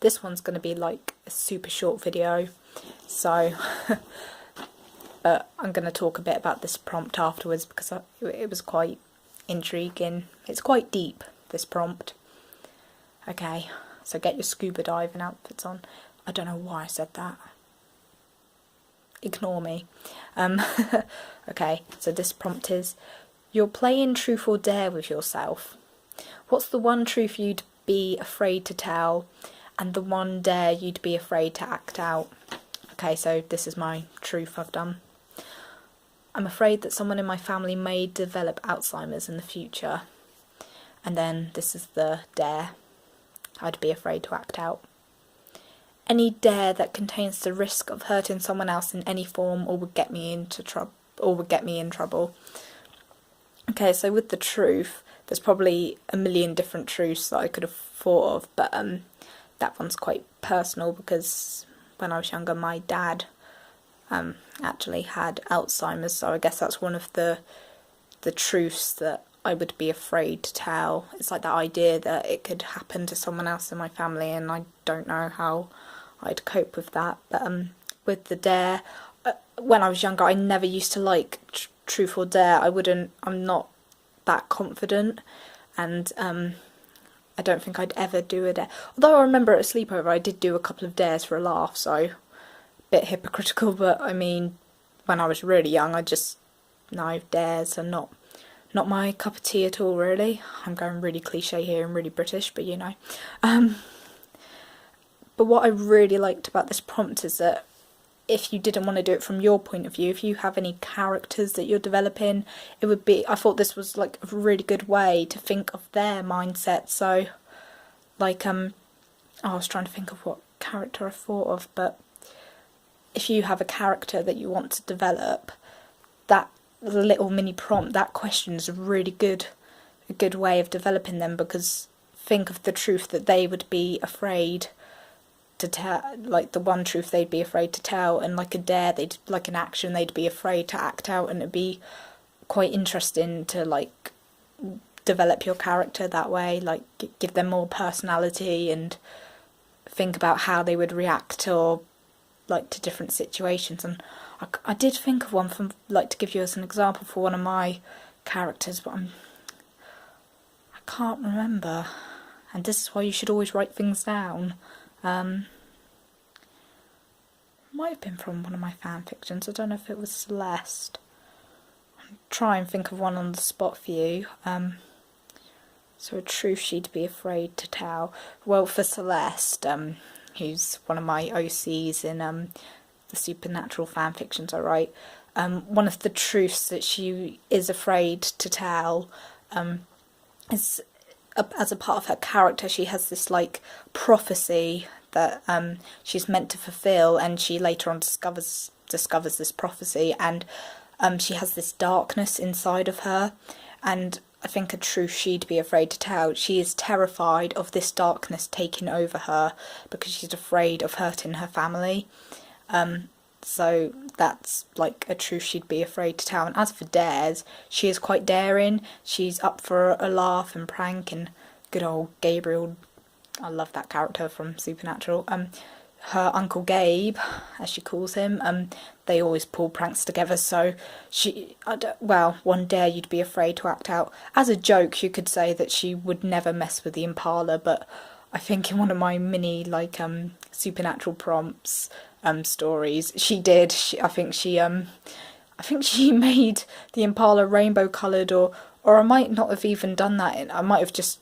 This one's going to be like a super short video, so but I'm going to talk a bit about this prompt afterwards because it was quite intriguing. It's quite deep, this prompt. Okay, so get your scuba diving outfits on. I don't know why I said that. Ignore me. Okay, so this prompt is, you're playing truth or dare with yourself. What's the one truth you'd be afraid to tell and the one dare you'd be afraid to act out? Okay, so this is my truth I've done. I'm afraid that someone in my family may develop Alzheimer's in the future. And then this is the dare. I'd be afraid to act out. Any dare that contains the risk of hurting someone else in any form or would get me into trouble. Okay, so with the truth, there's probably a million different truths that I could have thought of, but that one's quite personal because when I was younger, my dad actually had Alzheimer's, so I guess that's one of the truths that I would be afraid to tell. It's like that idea that it could happen to someone else in my family, and I don't know how I'd cope with that. But with the dare, when I was younger, I never used to like truth or dare. I'm not that confident, and I don't think I'd ever do a dare. Although I remember at a sleepover I did do a couple of dares for a laugh, so a bit hypocritical, but I mean, when I was really young, dares are not my cup of tea at all, really. I'm going really cliche here and really British, but you know. But what I really liked about this prompt is that if you didn't want to do it from your point of view, if you have any characters that you're developing, I thought this was like a really good way to think of their mindset. So, like, I was trying to think of what character I thought of, but if you have a character that you want to develop, that little mini prompt, that question is a good way of developing them, because think of the truth that they would be afraid to tell, like the one truth they'd be afraid to tell, and like a dare, like an action they'd be afraid to act out, and it'd be quite interesting to like develop your character that way, like give them more personality and think about how they would react to different situations. And I did think of one from, like, to give you as an example for one of my characters, but I can't remember, and this is why you should always write things down. Might have been from one of my fan fictions. I don't know if it was Celeste. I'll try and think of one on the spot for you. So a truth she'd be afraid to tell. Well, for Celeste, who's one of my OCs in the Supernatural fan fictions I write, one of the truths that she is afraid to tell is, as a part of her character, she has this like prophecy that she's meant to fulfill, and she later on discovers this prophecy, and she has this darkness inside of her. And I think a truth she'd be afraid to tell, she is terrified of this darkness taking over her because she's afraid of hurting her family. So that's like a truth she'd be afraid to tell. And as for dares, she is quite daring. She's up for a laugh and prank, and good old Gabriel, I love that character from Supernatural. Her Uncle Gabe, as she calls him, they always pull pranks together, so one dare you'd be afraid to act out. As a joke, you could say that she would never mess with the Impala, but I think in one of my mini, like, Supernatural prompts, stories, she did. I think she made the Impala rainbow coloured, or I might not have even done that. I might have just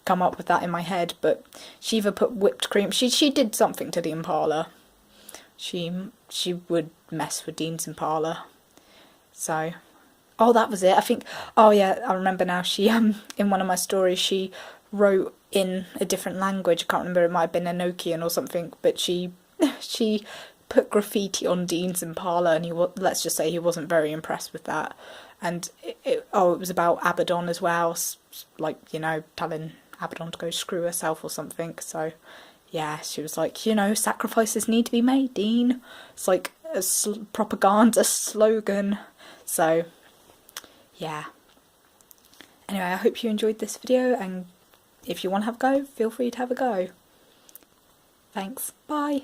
come up with that in my head, but she either put whipped cream, she did something to the Impala. She would mess with Dean's Impala. So, that was it. I remember now, she in one of my stories she wrote in a different language. I can't remember, it might have been Enochian or something, but she put graffiti on Dean's Impala, and let's just say he wasn't very impressed with that. And it was about Abaddon as well, like, you know, telling Abaddon to go screw herself or something. So yeah, she was like, you know, sacrifices need to be made, Dean. It's like a propaganda slogan. So yeah, anyway, I hope you enjoyed this video, and if you want to have a go, feel free to have a go. Thanks, bye.